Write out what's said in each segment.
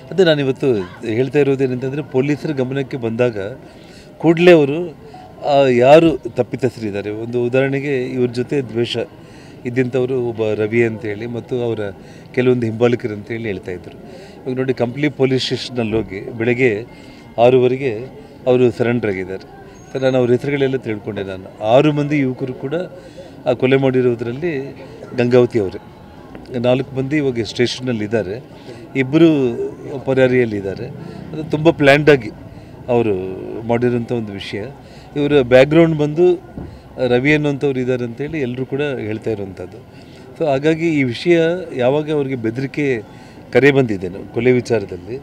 ಅದೇ ನಾನಿವತ್ತು ಹೇಳ್ತಾ ಇರೋದೇನೆಂತಂದರೆ ಪೊಲೀಸರ ಗಮನಕ್ಕೆ ಬಂದಾಗ ಕೂಡಲೇ ಅವರು ಯಾರು ತಪ್ಪಿತಸ್ಥರಿದ್ದಾರೆ, ಒಂದು ಉದಾಹರಣೆಗೆ ಇವ್ರ ಜೊತೆ ದ್ವೇಷ ಇದ್ದಂಥವರು ಒಬ್ಬ ರವಿ ಅಂತೇಳಿ ಮತ್ತು ಅವರ ಕೆಲವೊಂದು ಹಿಂಬಾಲಕರು ಅಂತೇಳಿ ಹೇಳ್ತಾಯಿದ್ರು. ಇವಾಗ ನೋಡಿ, ಕಂಪ್ಲಿ ಪೊಲೀಸ್ ಸ್ಟೇಷನಲ್ಲಿ ಹೋಗಿ ಬೆಳಗ್ಗೆ 6:00 ಅವರು ಸರೆಂಡರ್ ಆಗಿದ್ದಾರೆ. ನಾನು ಅವ್ರ ಹೆಸರುಗಳೆಲ್ಲ ತಿಳ್ಕೊಂಡೆ. ನಾನು 6 ಮಂದಿ ಯುವಕರು ಕೂಡ ಆ ಕೊಲೆ ಮಾಡಿರೋದ್ರಲ್ಲಿ ಗಂಗಾವತಿ ಅವರೇ. 4 ಮಂದಿ ಇವಾಗ ಸ್ಟೇಷನಲ್ಲಿದ್ದಾರೆ, 2 ಪರಾರಿಯಲ್ಲಿದ್ದಾರೆ. ಅದು ತುಂಬ ಪ್ಲ್ಯಾಂಡಾಗಿ ಅವರು ಮಾಡಿರೋಂಥ ಒಂದು ವಿಷಯ. ಇವರ ಬ್ಯಾಕ್ಗ್ರೌಂಡ್ ಬಂದು ರವಿ ಅನ್ನೋಂಥವ್ರು ಇದ್ದಾರೆ ಅಂತೇಳಿ ಎಲ್ಲರೂ ಕೂಡ ಹೇಳ್ತಾ ಇರೋವಂಥದ್ದು. ಸೊ ಹಾಗಾಗಿ ಈ ವಿಷಯ ಯಾವಾಗ ಅವ್ರಿಗೆ ಬೆದರಿಕೆ ಕರೆ ಬಂದಿದೆ ಕೊಲೆ ವಿಚಾರದಲ್ಲಿ,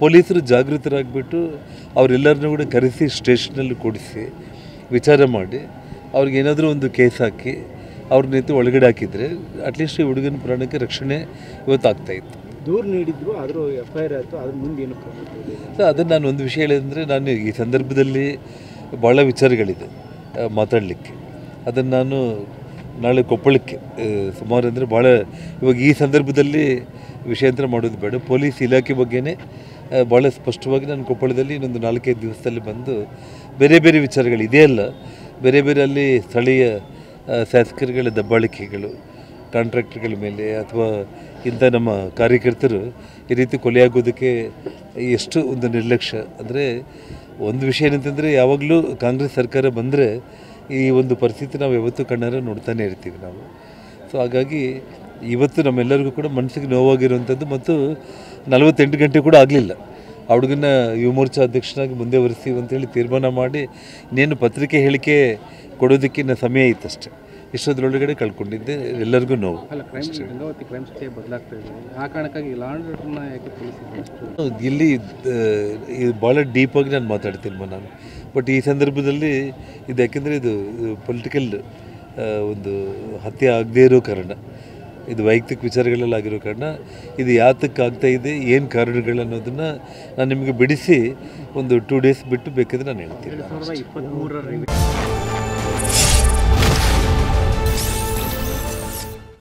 ಪೊಲೀಸರು ಜಾಗೃತರಾಗಿಬಿಟ್ಟು ಅವರೆಲ್ಲರನ್ನೂ ಕೂಡ ಕರೆಸಿ ಸ್ಟೇಷನಲ್ಲಿ ಕೂಡಿಸಿ ವಿಚಾರ ಮಾಡಿ ಅವ್ರಿಗೇನಾದರೂ ಒಂದು ಕೇಸ್ ಹಾಕಿ ಅವ್ರನ್ನೆತ್ತು ಒಳಗಡೆ ಹಾಕಿದರೆ ಅಟ್ಲೀಸ್ಟ್ ಈ ಹುಡುಗನ ಪ್ರಾಣಕ್ಕೆ ರಕ್ಷಣೆ ಇವತ್ತು ಆಗ್ತಾಯಿತ್ತು. ದೂರು ನೀಡಿದ್ರು, ಆದರೂ FIR ಆಯಿತು, ಅದ್ರ ಮುಂದೆ ಏನು ಸೊ ಅದನ್ನು ನಾನು ಒಂದು ವಿಷಯ ಹೇಳಿದ್ರೆ, ನಾನು ಈ ಸಂದರ್ಭದಲ್ಲಿ ಭಾಳ ವಿಚಾರಗಳಿದೆ ಮಾತಾಡಲಿಕ್ಕೆ. ಅದನ್ನು ನಾನು ನಾಳೆ ಕೊಪ್ಪಳಕ್ಕೆ ಸುಮಾರು ಅಂದರೆ ಭಾಳ ಇವಾಗ ಈ ಸಂದರ್ಭದಲ್ಲಿ ವಿಷಯಾಂತರ ಮಾಡೋದು ಬೇಡ. ಪೊಲೀಸ್ ಇಲಾಖೆ ಬಗ್ಗೆನೇ ಭಾಳ ಸ್ಪಷ್ಟವಾಗಿ ನಾನು ಕೊಪ್ಪಳದಲ್ಲಿ ಇನ್ನೊಂದು 4-5 ದಿವಸದಲ್ಲಿ ಬಂದು ಬೇರೆ ಬೇರೆ ವಿಚಾರಗಳು ಇದೆಯಲ್ಲ, ಬೇರೆ ಬೇರೆ ಅಲ್ಲಿ ಸ್ಥಳೀಯ ಶಾಸಕರುಗಳ ದಬ್ಬಾಳಿಕೆಗಳು, ಕಾಂಟ್ರಾಕ್ಟರ್ಗಳ ಮೇಲೆ ಅಥವಾ ಇಂಥ ನಮ್ಮ ಕಾರ್ಯಕರ್ತರು ಈ ರೀತಿ ಕೊಲೆಯಾಗೋದಕ್ಕೆ ಎಷ್ಟು ಒಂದು ನಿರ್ಲಕ್ಷ್ಯ. ಅಂದರೆ ಒಂದು ವಿಷಯ ಏನಂತಂದರೆ, ಯಾವಾಗಲೂ ಕಾಂಗ್ರೆಸ್ ಸರ್ಕಾರ ಬಂದರೆ ಈ ಒಂದು ಪರಿಸ್ಥಿತಿ ನಾವು ಯಾವತ್ತೂ ಕಣ್ಣಾರೆ ನೋಡ್ತಾನೆ ಇರ್ತೀವಿ ನಾವು. ಸೊ ಹಾಗಾಗಿ ಇವತ್ತು ನಮ್ಮೆಲ್ಲರಿಗೂ ಕೂಡ ಮನಸ್ಸಿಗೆ ನೋವಾಗಿರುವಂಥದ್ದು, ಮತ್ತು 48 ಗಂಟೆ ಕೂಡ ಆಗಲಿಲ್ಲ ಆ ಹುಡುಗನ ಯುವ ಮೋರ್ಚಾ ಅಧ್ಯಕ್ಷನಾಗಿ ಮುಂದೆ ವರಿಸ್ತೀವಿ ಅಂತೇಳಿ ತೀರ್ಮಾನ ಮಾಡಿ ಇನ್ನೇನು ಪತ್ರಿಕೆ ಹೇಳಿಕೆ ಕೊಡೋದಕ್ಕಿನ್ನ ಸಮಯ ಇತ್ತಷ್ಟೆ. ಇಷ್ಟೊಂದರೊಳಗಡೆ ಕಳ್ಕೊಂಡಿದ್ದೆ, ಎಲ್ಲರಿಗೂ ನೋವು. ಗಂಗಾವತಿ ಕ್ರೈಮ್ ಸಿಟಿ ಬದಲಾಗ್ತಾ ಇದೆ, ಆ ಕಾರಣಕ್ಕಾಗಿ ಯಾಕೆ ಪೊಲೀಸ್ ಇಲ್ಲಿ ಭಾಳ ಡೀಪಾಗಿ ನಾನು ಮಾತಾಡ್ತೀನಿ ನಾನು. ಬಟ್ ಈ ಸಂದರ್ಭದಲ್ಲಿ ಇದು ಯಾಕೆಂದರೆ ಇದು ಪೊಲಿಟಿಕಲ್ ಒಂದು ಹತ್ಯೆ ಆಗದೇ ಇರೋ ಕಾರಣ, ಇದು ವೈಯಕ್ತಿಕ ವಿಚಾರಗಳೆಲ್ಲ ಆಗಿರೋ ಕಾರಣ, ಇದು ಯಾತಕ್ಕೆ ಆಗ್ತಾಯಿದೆ, ಏನು ಕಾರಣಗಳು ಅನ್ನೋದನ್ನು ನಾನು ನಿಮಗೆ ಬಿಡಿಸಿ ಒಂದು 2 ಡೇಸ್ ಬಿಟ್ಟು ಬೇಕಾದರೆ ನಾನು ಹೇಳ್ತೀನಿ.